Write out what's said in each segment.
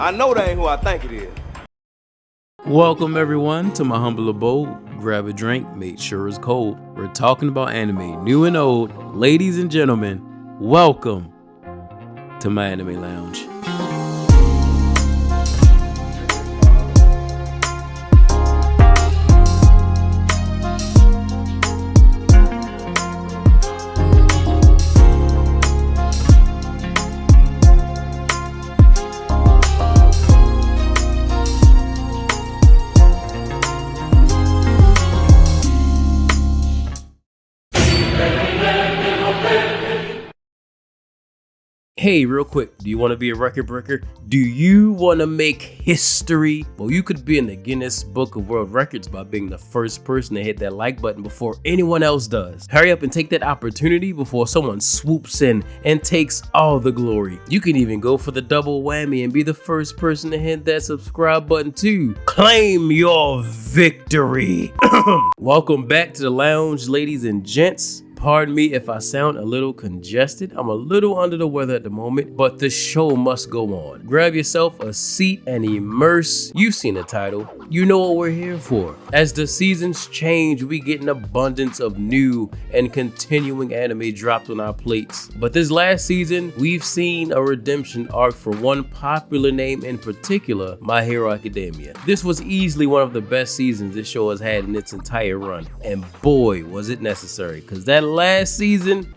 I know that ain't who I think it is. Welcome everyone to my humble abode. Grab a drink, make sure it's cold. We're talking about anime, new and old. Ladies and gentlemen, welcome to my anime lounge. Hey, real quick, do you want to be a record breaker? Do you want to make history? Well, you could be in the Guinness Book of World Records by being the first person to hit that like button before anyone else does. Hurry up and take that opportunity before someone swoops in and takes all the glory. You can even go for the double whammy and be the first person to hit that subscribe button too. Claim your victory. Welcome back to the lounge, ladies and gents. Pardon me if I sound a little congested. I'm a little under the weather at the moment, but the show must go on. Grab yourself a seat and immerse. You've seen the title. You know what we're here for. As the seasons change, we get an abundance of new and continuing anime dropped on our plates. But this last season, we've seen a redemption arc for one popular name in particular, My Hero Academia. This was easily one of the best seasons this show has had in its entire run. And boy, was it necessary, because that last season,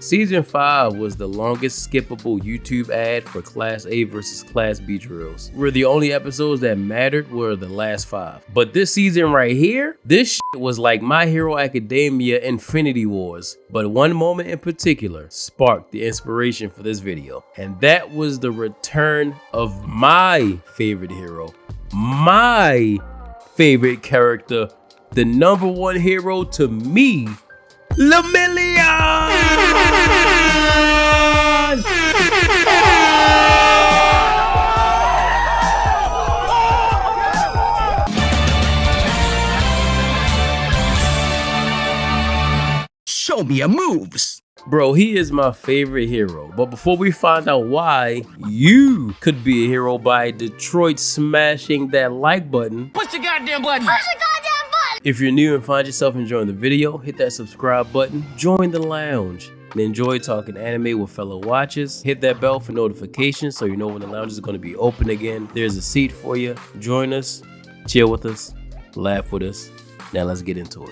Season 5 was the longest skippable YouTube ad for Class A versus Class B drills, where the only episodes that mattered were the last 5. But this season right here, this shit was like My Hero Academia Infinity Wars. But one moment in particular sparked the inspiration for this video, and that was the return of my favorite hero, my favorite character, the number one hero to me, lemillion! Show me your moves. Bro, he is my favorite hero. But before we find out why you could be a hero by Detroit smashing that like button, Push the goddamn button. if you're new and find yourself enjoying the video, hit that subscribe button, join the lounge, and enjoy talking anime with fellow watchers. Hit that bell for notifications so you know when the lounge is going to be open again. There's a seat for you. Join us, chill with us, laugh with us. Now let's get into it.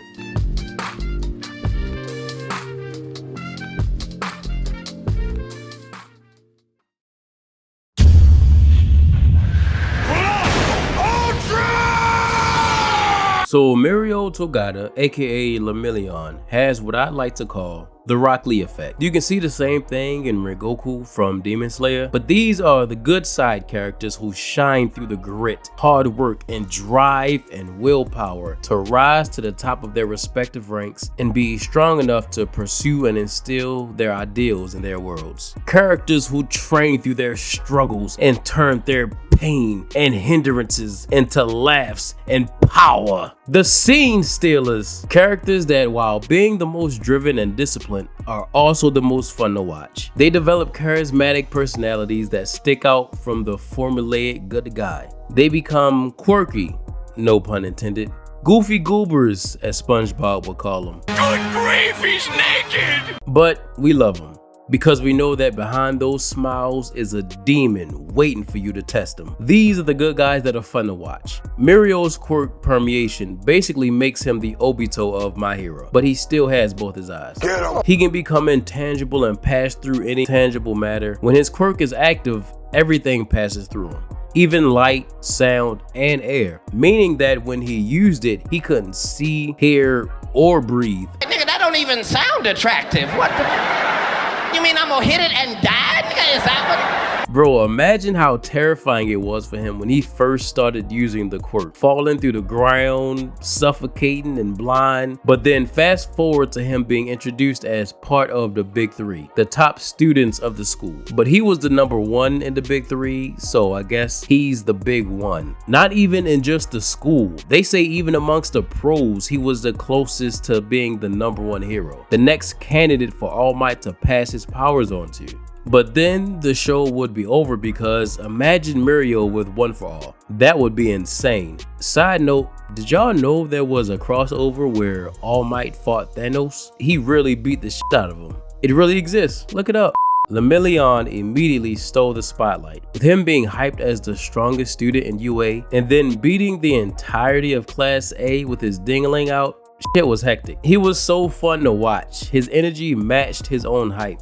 So Mirio Togata, aka lemillion, has what I'd like to call the Rock Lee effect. You can see the same thing in Rengoku from Demon Slayer, but these are the good side characters who shine through the grit, hard work, and drive and willpower to rise to the top of their respective ranks and be strong enough to pursue and instill their ideals in their worlds. Characters who train through their struggles and turn their pain and hindrances into laughs and power. The Scene Stealers, characters that while being the most driven and disciplined are also the most fun to watch. They develop charismatic personalities that stick out from the formulaic good guy. They become quirky, no pun intended, goofy goobers as SpongeBob would call them. Good grief, he's naked. But we love them, because we know that behind those smiles is a demon waiting for you to test them. These are the good guys that are fun to watch. Mirio's quirk permeation basically makes him the Obito of My Hero, but he still has both his eyes. He can become intangible and pass through any tangible matter. When his quirk is active, everything passes through him, even light, sound, and air, meaning that when he used it, he couldn't see, hear, or breathe. Nigga, that don't even sound attractive. What the? You mean I'm gonna hit it and die? Nigga, is that what? Bro, imagine how terrifying it was for him when he first started using the quirk, falling through the ground, suffocating and blind. But then fast forward to him being introduced as part of the Big Three, the top students of the school. But he was the number one in the Big Three, so I guess he's the big one. Not even in just the school. They say even amongst the pros, he was the closest to being the number one hero, the next candidate for All Might to pass his powers on to. But then the show would be over because imagine Mario with One for All. That would be insane. Side note, did y'all know there was a crossover where All Might fought Thanos? He really beat the shit out of him. It really exists. Look it up. Lemillion immediately stole the spotlight, with him being hyped as the strongest student in UA and then beating the entirety of Class A with his dingling out. Shit was hectic. He was so fun to watch. His energy matched his own hype.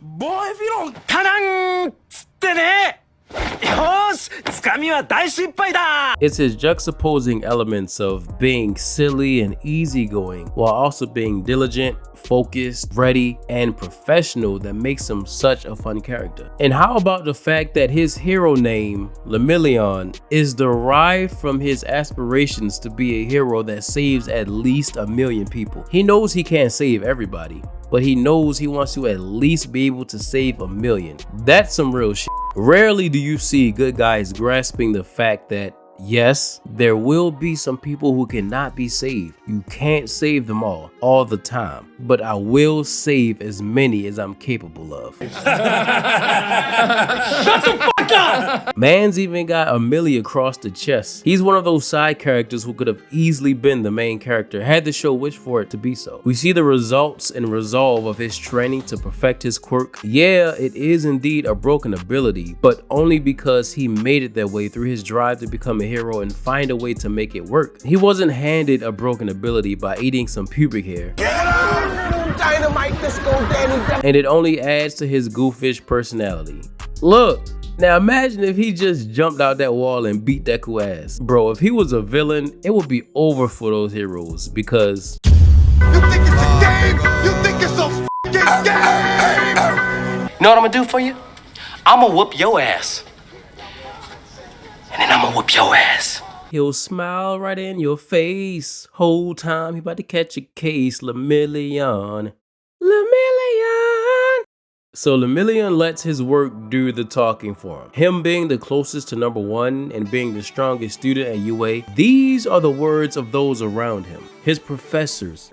Boy, if you don't tanan, It's his juxtaposing elements of being silly and easygoing while also being diligent, focused, ready, and professional that makes him such a fun character. And how about the fact that his hero name, Lemillion, is derived from his aspirations to be a hero that saves at least 1 million people. He knows he can't save everybody, but he knows he wants to at least be able to save 1 million. That's some real shit. Rarely do you see good guys grasping the fact that yes, there will be some people who cannot be saved. You can't save them all the time, but I will save as many as I'm capable of. Shut the fuck up! Man's even got a milli across the chest. He's one of those side characters who could have easily been the main character had the show wished for it to be so. We see the results and resolve of his training to perfect his quirk. Yeah, it is indeed a broken ability, but only because he made it that way through his drive to become a hero and find a way to make it work. He wasn't handed a broken ability by eating some pubic hair. And it only adds to his goofish personality. Look, now imagine if he just jumped out that wall and beat that cool ass. Bro, if he was a villain, it would be over for those heroes because you think it's a game? You think it's a fucking game? You know what I'm gonna do for you? I'm gonna whoop your ass. And then I'm gonna whoop your ass. he'll smile right in your face. Whole time he about to catch a case. Lemillion. Lemillion. So Lemillion lets his work do the talking for him. Him being the closest to #1 and being the strongest student at UA, these are the words of those around him. His professors.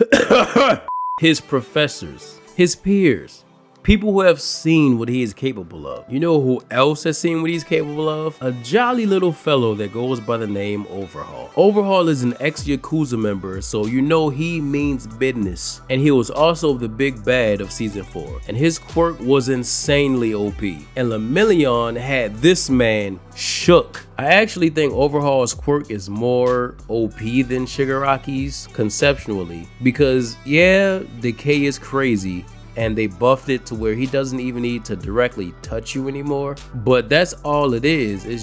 His peers. People who have seen what he is capable of. You know who else has seen what he's capable of? A jolly little fellow that goes by the name Overhaul. Overhaul is an ex-Yakuza member, so you know he means business. And he was also the big bad of season 4. And his quirk was insanely OP. And Lemillion had this man shook. I actually think Overhaul's quirk is more OP than Shigaraki's conceptually. Because yeah, Decay is crazy. And they buffed it to where he doesn't even need to directly touch you anymore. But that's all it is. It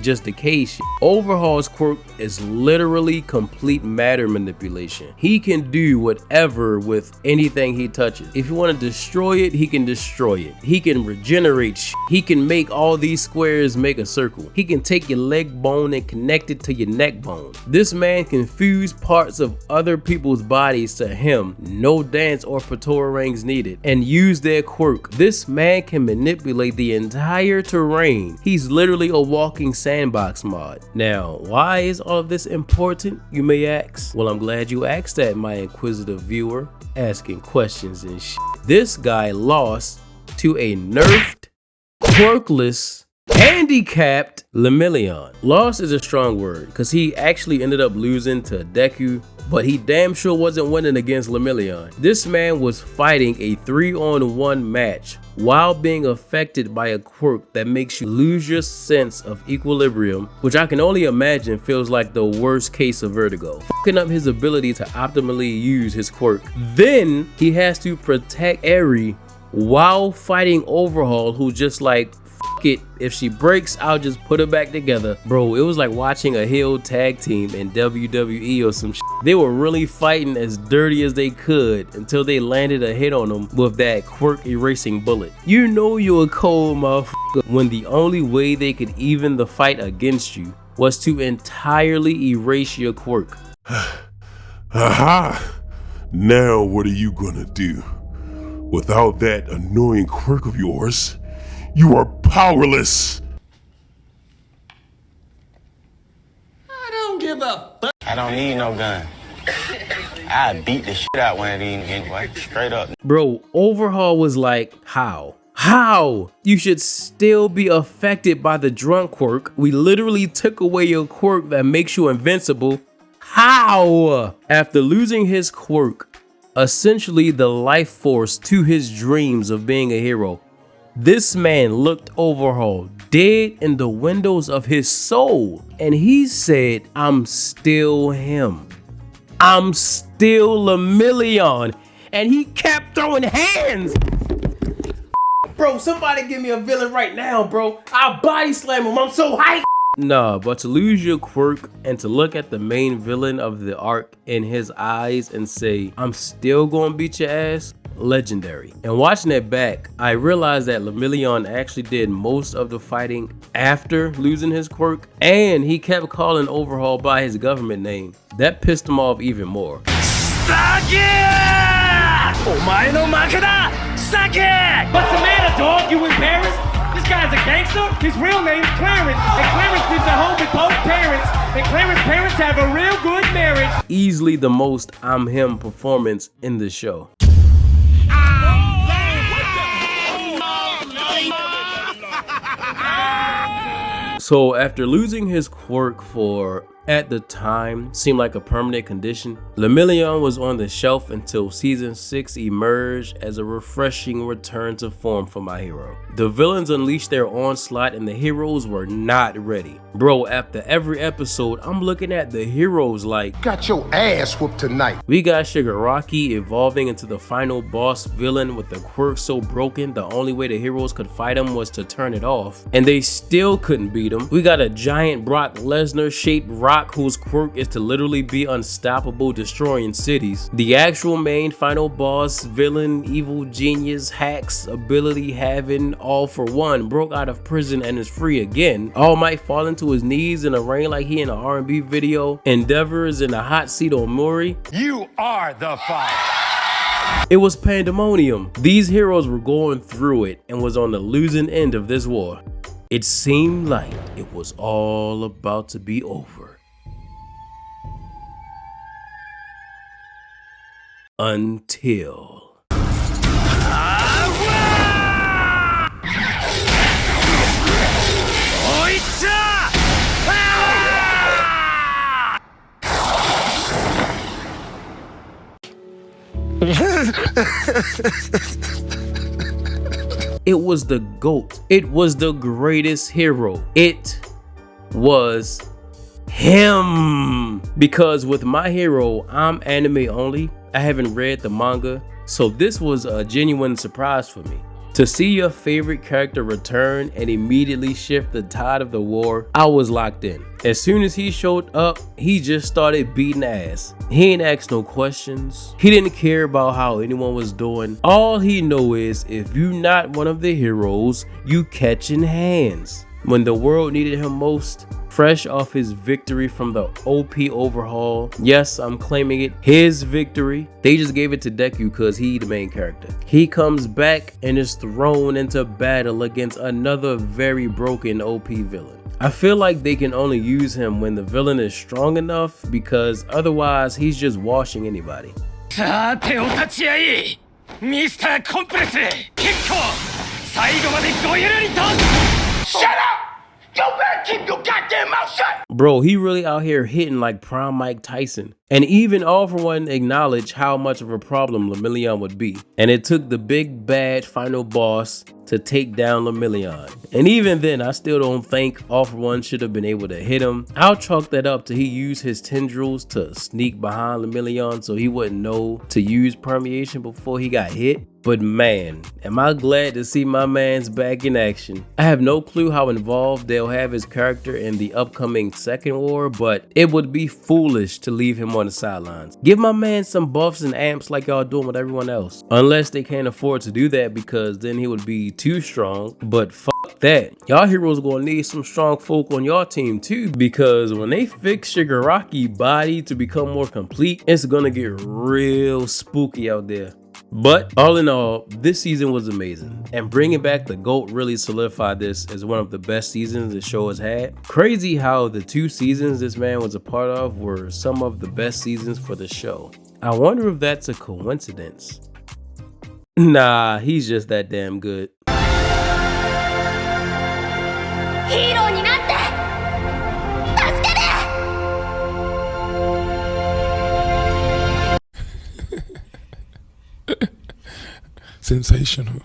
just decays shit. Overhaul's quirk is literally complete matter manipulation. He can do whatever with anything he touches. If you want to destroy it, he can destroy it. He can regenerate shit. He can make all these squares make a circle. He can take your leg bone and connect it to your neck bone. This man can fuse parts of other people's bodies to him, no dance or Patora rings needed, and use their quirk. This man can manipulate the entire terrain. He's literally a walking sandbox mod. Now, why is all of this important, you may ask? Well, I'm glad you asked that, my inquisitive viewer, asking questions and shit. This guy lost to a nerfed, quirkless, handicapped Lemillion. Lost is a strong word, because he actually ended up losing to Deku, but he damn sure wasn't winning against Lemillion. This man was fighting a 3-on-1 match while being affected by a quirk that makes you lose your sense of equilibrium, which I can only imagine feels like the worst case of vertigo, fucking up his ability to optimally use his quirk. Then he has to protect Eri while fighting Overhaul, who just like, it, if she breaks, I'll just put her back together. Bro, it was like watching a heel tag team in WWE or some shit. They were really fighting as dirty as they could until they landed a hit on them with that quirk erasing bullet. You know you're a cold motherfucker when the only way they could even the fight against you was to entirely erase your quirk. Aha! Now what are you gonna do? Without that annoying quirk of yours, you are powerless! I don't give a fuck. I don't need no gun. I beat the shit out one of these anyway, straight up. Bro, Overhaul was like, how? How? You should still be affected by the drunk quirk. We literally took away your quirk that makes you invincible. How? After losing his quirk, essentially the life force to his dreams of being a hero, this man looked Overhaul dead in the windows of his soul, and he said, I'm still him. I'm still lemillion. And he kept throwing hands. Bro, somebody give me a villain right now, bro. I'll body slam him. I'm so hyped. Nah, but to lose your quirk and to look at the main villain of the arc in his eyes and say, I'm still gonna beat your ass, legendary. And watching it back, I realized that lemillion actually did most of the fighting after losing his quirk, and he kept calling Overhaul by his government name. That pissed him off even more. What's the matter, dog? You embarrassed? This guy's a gangster? His real name's Clarence, and Clarence lives at home with both parents, and Clarence's parents have a real good marriage. Easily the most I'm him performance in the show. So after losing his quirk for, at the time, seemed like a permanent condition, lemillion was on the shelf until season 6 emerged as a refreshing return to form for my hero. The villains unleashed their onslaught and the heroes were not ready. Bro, after every episode, I'm looking at the heroes like, got your ass whooped tonight. we got Shigaraki evolving into the final boss villain with the quirk so broken the only way the heroes could fight him was to turn it off, and they still couldn't beat him. We got a giant Brock Lesnar shaped rock whose quirk is to literally be unstoppable, destroying cities. The actual main final boss villain, evil genius, hacks, ability having, all for one, broke out of prison and is free again. All Might fall into his knees in a ring like he in an R&B video. Endeavor is in a hot seat on Murray. You are the fight. It was pandemonium. These heroes were going through it and was on the losing end of this war. It seemed like it was all about to be over. Until... It was the GOAT. It was the greatest hero. It was him. Because with my hero, I'm anime only. I haven't read the manga, so this was a genuine surprise for me. To see your favorite character return and immediately shift the tide of the war, I was locked in. As soon as he showed up, he just started beating ass. He ain't asked no questions. He didn't care about how anyone was doing. All he know is if you not one of the heroes, you catching hands. When the world needed him most, fresh off his victory from the OP overhaul, yes, I'm claiming it, his victory, they just gave it to Deku because he the main character. He comes back and is thrown into battle against another very broken OP villain. I feel like they can only use him when the villain is strong enough, because otherwise he's just washing anybody. さてお立ち会い、ミスターコンプレス、結構最後までごゆるりと。Shut up! You better keep your goddamn mouth shut! Bro, he really out here hitting like prime Mike Tyson. And even All For One acknowledged how much of a problem lemillion would be. And it took the big bad final boss to take down lemillion. And even then, I still don't think All For One should have been able to hit him. I'll chalk that up to he used his tendrils to sneak behind lemillion so he wouldn't know to use permeation before he got hit. But man, am I glad to see my man's back in action. I have no clue how involved they'll have his character in the upcoming second war, but it would be foolish to leave him on the sidelines. Give my man some buffs and amps like y'all doing with everyone else. Unless they can't afford to do that, because then he would be too strong. But fuck that. Y'all heroes gonna need some strong folk on your team too, because when they fix Shigaraki body to become more complete, it's gonna get real spooky out there. But all in all, this season was amazing, and bringing back the GOAT really solidified this as one of the best seasons the show has had. Crazy how the 2 seasons this man was a part of were some of the best seasons for the show. I wonder if that's a coincidence. Nah, he's just that damn good. Sensational.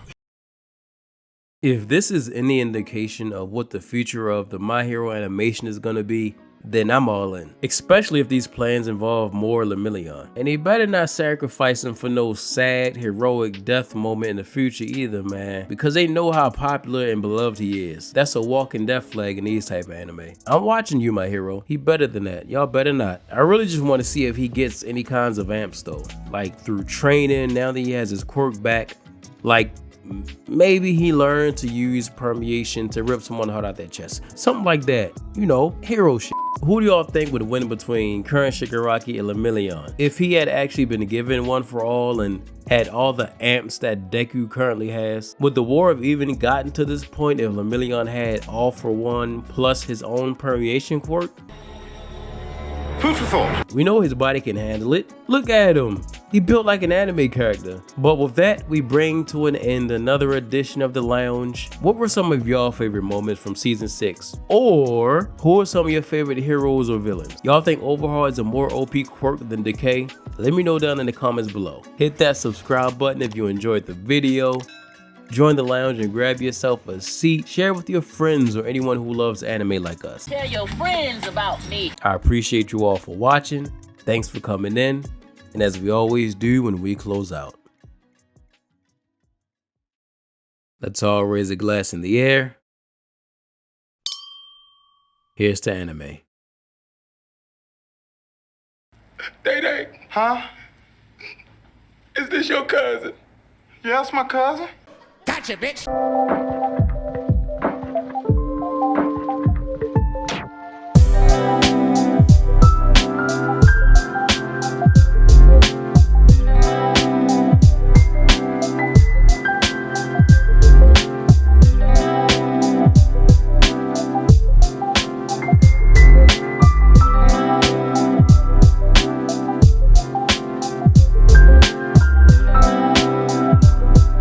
If this is any indication of what the future of the My Hero animation is gonna be, then I'm all in. Especially if these plans involve more lemillion. And he better not sacrifice him for no sad, heroic death moment in the future either, man. Because they know how popular and beloved he is. That's a walking death flag in these type of anime. I'm watching you, My Hero. He better than that. Y'all better not. I really just want to see if he gets any kinds of amps though. Like through training, now that he has his quirk back. Like, maybe he learned to use permeation to rip someone's heart out their chest. Something like that. You know, hero shit. Who do y'all think would win between current Shigaraki and lemillion? If he had actually been given one for all and had all the amps that Deku currently has, would the war have even gotten to this point if lemillion had all for one plus his own permeation quirk? Food for thought. We know his body can handle it. Look at him. He built like an anime character. But with that, we bring to an end another edition of The Lounge. What were some of y'all favorite moments from season 6? Or who are some of your favorite heroes or villains? Y'all think Overhaul is a more OP quirk than Decay? Let me know down in the comments below. Hit that subscribe button if you enjoyed the video. Join the lounge and grab yourself a seat. Share with your friends or anyone who loves anime like us. Tell your friends about me. I appreciate you all for watching. Thanks for coming in. And as we always do when we close out, let's all raise a glass in the air. Here's to anime. Day. Huh? Is this your cousin? Yeah, that's my cousin. Gotcha, bitch.